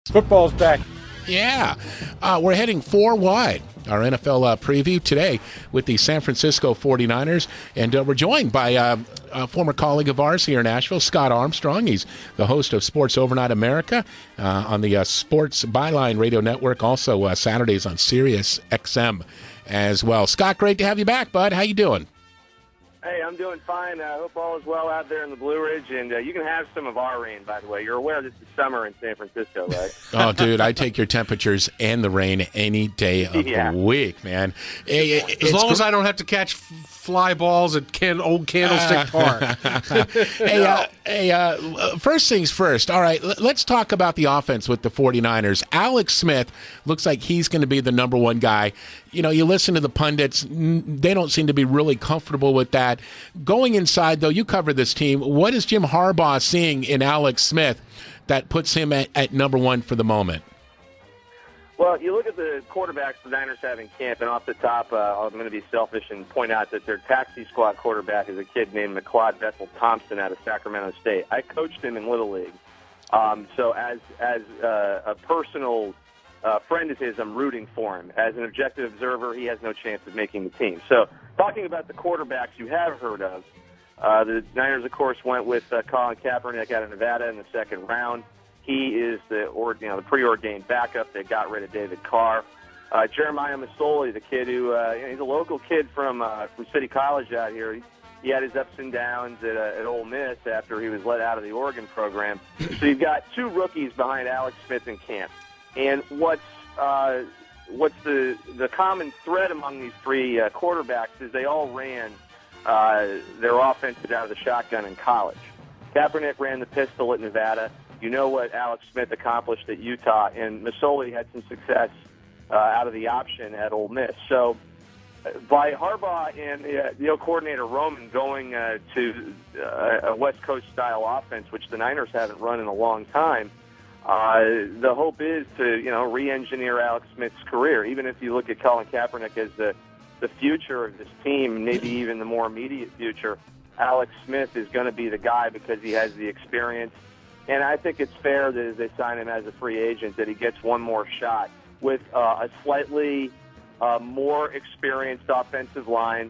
Football's back. Yeah. We're heading 4 wide. Our NFL preview today with the San Francisco 49ers. And we're joined by a former colleague of ours here in Nashville, Scott Armstrong. He's the host of Sports Overnight America on the Sports Byline Radio Network, also Saturdays on Sirius XM as well. Scott, great to have you back, bud. How you doing? Hey, I'm doing fine. I hope all is well out there in the Blue Ridge, and you can have some of our rain, by the way. You're aware this is summer in San Francisco, right? Oh, dude, I take your temperatures and the rain any day of the week, man. As long as I don't have to catch fly balls at Old Candlestick Park. First things first. All right, let's talk about the offense with the 49ers. Alex Smith looks like he's going to be the number one guy. You know, you listen to the pundits, they don't seem to be really comfortable with that. Going inside, though, you cover this team. What is Jim Harbaugh seeing in Alex Smith that puts him at number one for the moment? Well, you look at the quarterbacks the Niners have in camp, and off the top, I'm going to be selfish and point out that their taxi squad quarterback is a kid named McLeod Bethel Thompson out of Sacramento State. I coached him in Little League. So as a personal friend of his, I'm rooting for him. As an objective observer, he has no chance of making the team. So talking about the quarterbacks you have heard of, the Niners, of course, went with Colin Kaepernick out of Nevada in the second round. He is the preordained backup. They got rid of David Carr. Jeremiah Masoli, the kid who he's a local kid from City College out here. He had his ups and downs at Ole Miss after he was let out of the Oregon program. So you've got two rookies behind Alex Smith in camp. And what's the common thread among these three quarterbacks is they all ran their offenses out of the shotgun in college. Kaepernick ran the pistol at Nevada. You know what Alex Smith accomplished at Utah, and Masoli had some success out of the option at Ole Miss. So by Harbaugh and the coordinator Roman going to a West Coast-style offense, which the Niners haven't run in a long time, the hope is to re-engineer Alex Smith's career. Even if you look at Colin Kaepernick as the future of this team, maybe even the more immediate future, Alex Smith is going to be the guy because he has the experience. And I think it's fair that as they sign him as a free agent that he gets one more shot with a slightly more experienced offensive line.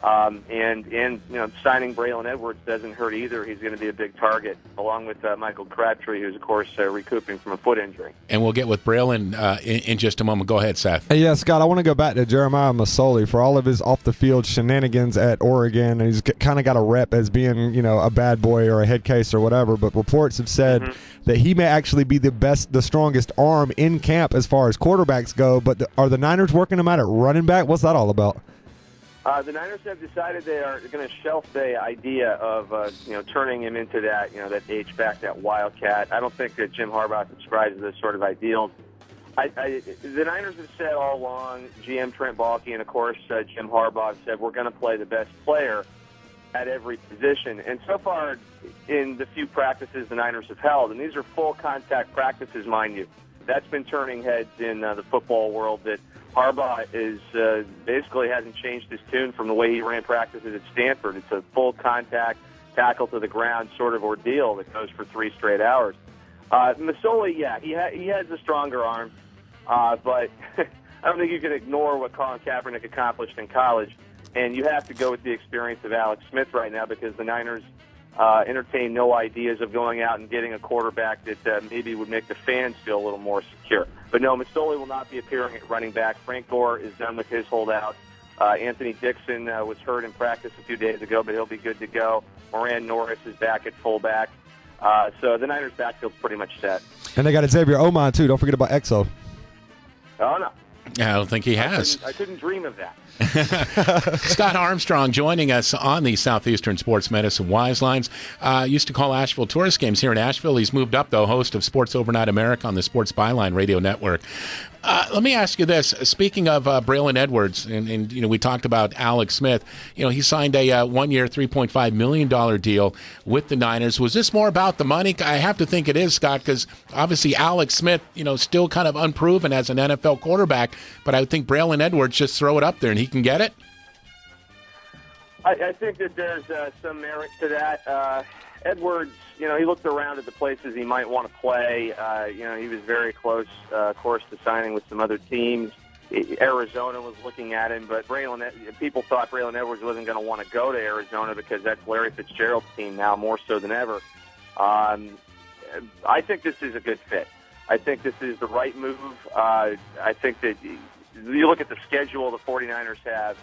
And signing Braylon Edwards doesn't hurt either. He's going to be a big target, along with Michael Crabtree, who's, of course, recouping from a foot injury. And we'll get with Braylon in just a moment. Go ahead, Seth. Hey, yeah, Scott, I want to go back to Jeremiah Masoli for all of his off-the-field shenanigans at Oregon. And he's kind of got a rep as being, a bad boy or a head case or whatever, but reports have said that he may actually be the strongest arm in camp as far as quarterbacks go. But are the Niners working him out at running back? What's that all about? The Niners have decided they are going to shelf the idea of turning him into that that H-back, that wildcat. I don't think that Jim Harbaugh subscribes to this sort of ideals. The Niners have said all along, GM Trent Baalke and, of course, Jim Harbaugh have said we're going to play the best player at every position. And so far in the few practices the Niners have held, and these are full contact practices, mind you, that's been turning heads in the football world that Harbaugh is basically hasn't changed his tune from the way he ran practices at Stanford. It's a full contact, tackle to the ground sort of ordeal that goes for 3 straight hours. Masoli, he has a stronger arm, but I don't think you can ignore what Colin Kaepernick accomplished in college, and you have to go with the experience of Alex Smith right now because the Niners entertain no ideas of going out and getting a quarterback that maybe would make the fans feel a little more secure. But no, Masoli will not be appearing at running back. Frank Gore is done with his holdout. Anthony Dixon was hurt in practice a few days ago, but he'll be good to go. Moran Norris is back at fullback. So the Niners' backfield's pretty much set. And they got Xavier Omon, too. Don't forget about Exo. Oh, no. I don't think he has. I couldn't dream of that. Scott Armstrong joining us on the Southeastern Sports Medicine Wise Lines. Used to call Asheville tourist games here in Asheville. He's moved up, though, host of Sports Overnight America on the Sports Byline Radio Network. Let me ask you this. Speaking of Braylon Edwards, and we talked about Alex Smith, he signed a one-year, $3.5 million deal with the Niners. Was this more about the money? I have to think it is, Scott, because obviously Alex Smith, still kind of unproven as an NFL quarterback, but I would think Braylon Edwards just throw it up there and he can get it? I think that there's some merit to that. Edwards, he looked around at the places he might want to play. He was very close, of course, to signing with some other teams. Arizona was looking at him, but people thought Braylon Edwards wasn't going to want to go to Arizona because that's Larry Fitzgerald's team now more so than ever. I think this is a good fit. I think this is the right move. I think that you look at the schedule the 49ers have,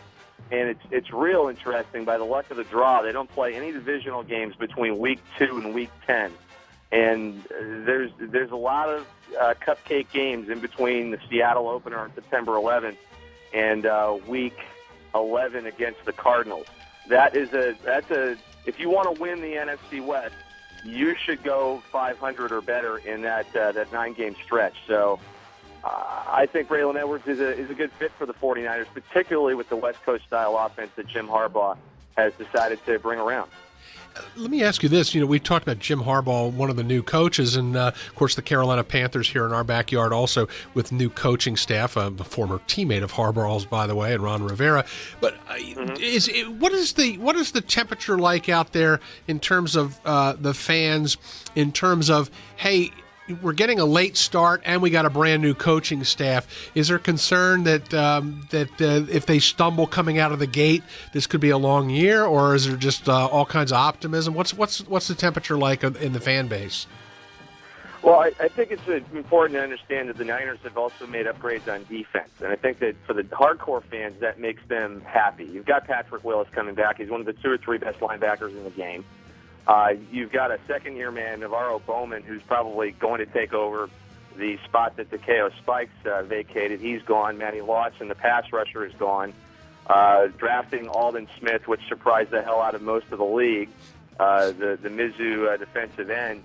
and it's real interesting. By the luck of the draw, they don't play any divisional games between Week 2 and Week 10. And there's a lot of cupcake games in between the Seattle opener on September 11th and Week 11 against the Cardinals. That's if you want to win the NFC West, you should go 500 or better in that 9-game stretch. So I think Braylon Edwards is a good fit for the 49ers, particularly with the West Coast style offense that Jim Harbaugh has decided to bring around. Let me ask you this. We talked about Jim Harbaugh, one of the new coaches, and, of course, the Carolina Panthers here in our backyard also with new coaching staff, a former teammate of Harbaugh's, by the way, and Ron Rivera. But what is the temperature like out there in terms of the fans, in terms of, hey, we're getting a late start and we got a brand new coaching staff. Is there concern that if they stumble coming out of the gate, this could be a long year, or is there just all kinds of optimism? What's the temperature like in the fan base? Well, I think it's important to understand that the Niners have also made upgrades on defense, and I think that for the hardcore fans, that makes them happy. You've got Patrick Willis coming back. He's one of the 2 or 3 best linebackers in the game. You've got a second-year man, Navarro Bowman, who's probably going to take over the spot that Takeo Spikes vacated. He's gone. Matty Lawson, the pass rusher, is gone. Drafting Aldon Smith, which surprised the hell out of most of the league, the Mizzou defensive end.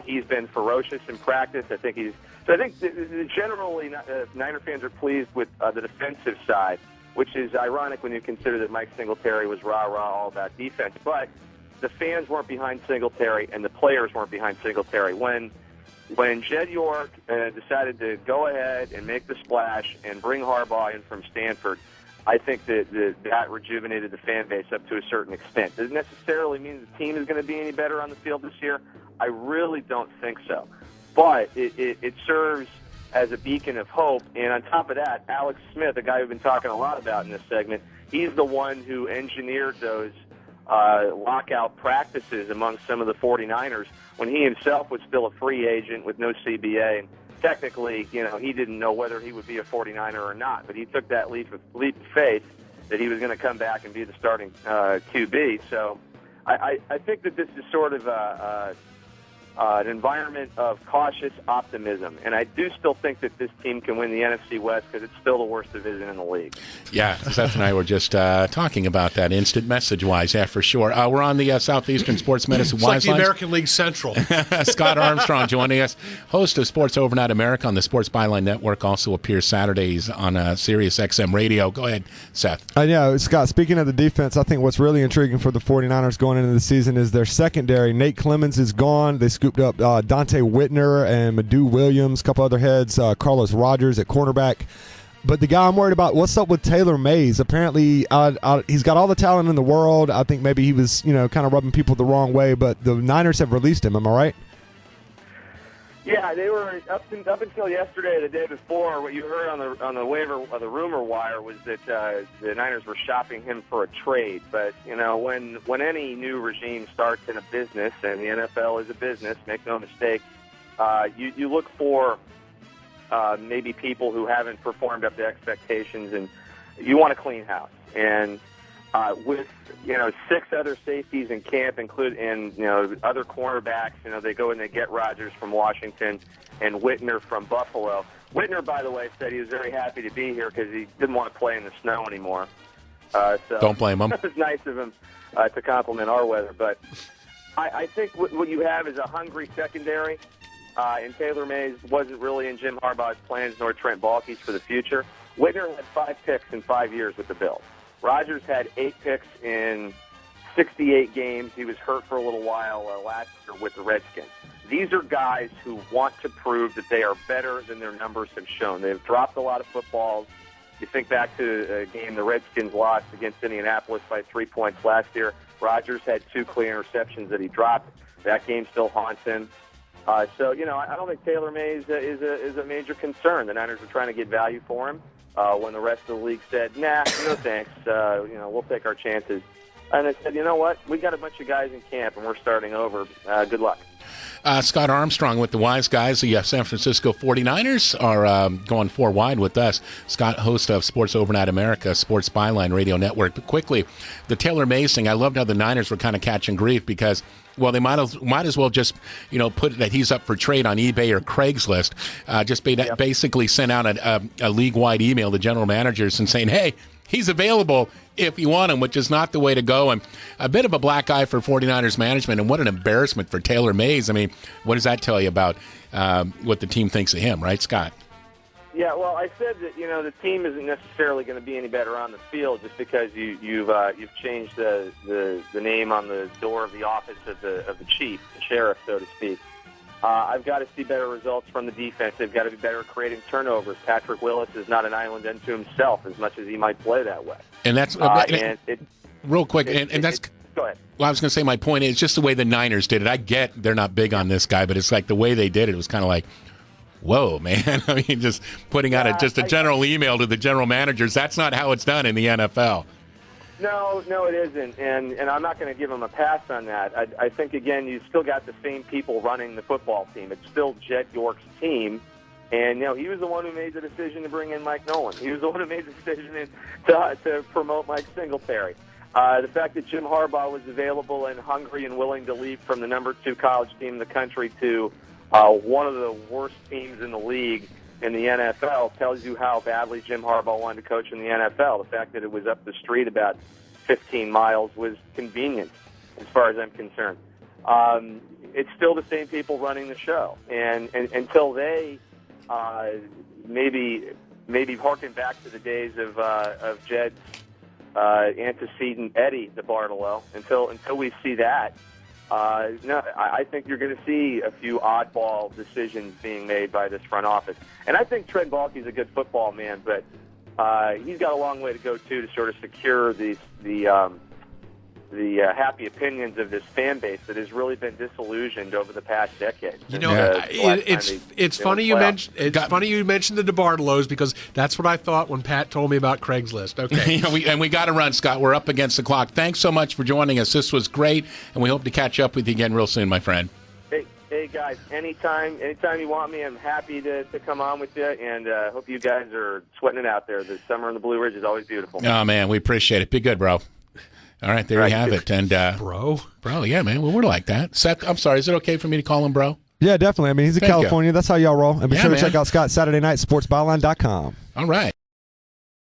He's been ferocious in practice. I think generally Niner fans are pleased with the defensive side, which is ironic when you consider that Mike Singletary was rah-rah all about defense. But the fans weren't behind Singletary, and the players weren't behind Singletary. When Jed York decided to go ahead and make the splash and bring Harbaugh in from Stanford, I think that rejuvenated the fan base up to a certain extent. Does it necessarily mean the team is going to be any better on the field this year? I really don't think so. But it serves as a beacon of hope. And on top of that, Alex Smith, a guy we've been talking a lot about in this segment, he's the one who engineered those lockout practices among some of the 49ers when he himself was still a free agent with no CBA. And technically, he didn't know whether he would be a 49er or not, but he took that leap of faith that he was going to come back and be the starting QB. So I think that this is sort of an environment of cautious optimism. And I do still think that this team can win the NFC West because it's still the worst division in the league. Yeah, Seth and I were just talking about that instant message-wise, for sure. We're on the Southeastern Sports Medicine Wise It's like the American League Central. Scott Armstrong joining us, host of Sports Overnight America on the Sports Byline Network, also appears Saturdays on Sirius XM Radio. Go ahead, Seth. Yeah, Scott, speaking of the defense, I think what's really intriguing for the 49ers going into the season is their secondary. Nate Clemens is gone. They scooped up Dante Whitner and Madu Williams, a couple other heads, Carlos Rogers at cornerback. But the guy I'm worried about, what's up with Taylor Mays? Apparently, he's got all the talent in the world. I think maybe he was, kind of rubbing people the wrong way, but the Niners have released him. Am I right? Yeah, they were up until yesterday, the day before. What you heard on the waiver, the rumor wire, was that the Niners were shopping him for a trade. But when any new regime starts in a business, and the NFL is a business, make no mistake, you look for maybe people who haven't performed up to expectations, and you want to clean house. And with 6 other safeties in camp, including other cornerbacks, they go and they get Rogers from Washington and Whitner from Buffalo. Whitner, by the way, said he was very happy to be here because he didn't want to play in the snow anymore. So don't blame him. It was nice of him to compliment our weather, but I think what you have is a hungry secondary. And Taylor Mays wasn't really in Jim Harbaugh's plans, nor Trent Baalke's for the future. Whitner had 5 picks in 5 years with the Bills. Rodgers had 8 picks in 68 games. He was hurt for a little while last year with the Redskins. These are guys who want to prove that they are better than their numbers have shown. They've dropped a lot of footballs. You think back to a game the Redskins lost against Indianapolis by 3 points last year. Rodgers had 2 clear interceptions that he dropped. That game still haunts him. So, I don't think Taylor Mays is a major concern. The Niners were trying to get value for him when the rest of the league said, nah, no thanks. We'll take our chances. And I said, you know what? We got a bunch of guys in camp, and we're starting over. Good luck. Scott Armstrong with the Wise Guys. The San Francisco 49ers are going 4 wide with us. Scott, host of Sports Overnight America, Sports Byline Radio Network. But quickly, the Taylor Mays thing, I loved how the Niners were kind of catching grief because, well, they might as well just, put that he's up for trade on eBay or Craigslist. Basically sent out a league-wide email to general managers and saying, hey, he's available if you want him, which is not the way to go. And a bit of a black eye for 49ers management, and what an embarrassment for Taylor Mays. I mean, what does that tell you about what the team thinks of him, right, Scott? Yeah, well, I said that the team isn't necessarily going to be any better on the field just because you've changed the name on the door of the office of the chief, the sheriff, so to speak. I've got to see better results from the defense. They've got to be better at creating turnovers. Patrick Willis is not an island unto himself as much as he might play that way. And that's real quick. That's go ahead. Well, I was going to say my point is just the way the Niners did it. I get they're not big on this guy, but it's like the way they did it was kind of like, whoa, man. I mean, just putting out a general email to the general managers. That's not how it's done in the NFL. No, it isn't, and I'm not going to give him a pass on that. I think, again, you've still got the same people running the football team. It's still Jed York's team, and, he was the one who made the decision to bring in Mike Nolan. He was the one who made the decision to promote Mike Singletary. The fact that Jim Harbaugh was available and hungry and willing to leave from the number 2 college team in the country to one of the worst teams in the league in the NFL tells you how badly Jim Harbaugh wanted to coach in the NFL. The fact that it was up the street about 15 miles was convenient, as far as I'm concerned. It's still the same people running the show, and until they maybe harken back to the days of Jed's antecedent Eddie DeBartolo, until we see that. No, I think you're going to see a few oddball decisions being made by this front office. And I think Trent Baalke's a good football man, but he's got a long way to go, too, to sort of secure the happy opinions of this fan base that has really been disillusioned over the past decade. It's funny you mentioned the DeBartolos because that's what I thought when Pat told me about Craigslist. Okay, we got to run, Scott. We're up against the clock. Thanks so much for joining us. This was great, and we hope to catch up with you again real soon, my friend. Hey guys, anytime you want me, I'm happy to come on with you, and hope you guys are sweating it out there. The summer in the Blue Ridge is always beautiful. Oh man, we appreciate it. Be good, bro. All right, there you have it. And bro, yeah, man. Well, we're like that. Seth, I'm sorry. Is it okay for me to call him bro? Yeah, definitely. I mean, he's in California. That's how y'all roll. And be sure to check out Scott Saturday night, sportsbyline.com. All right.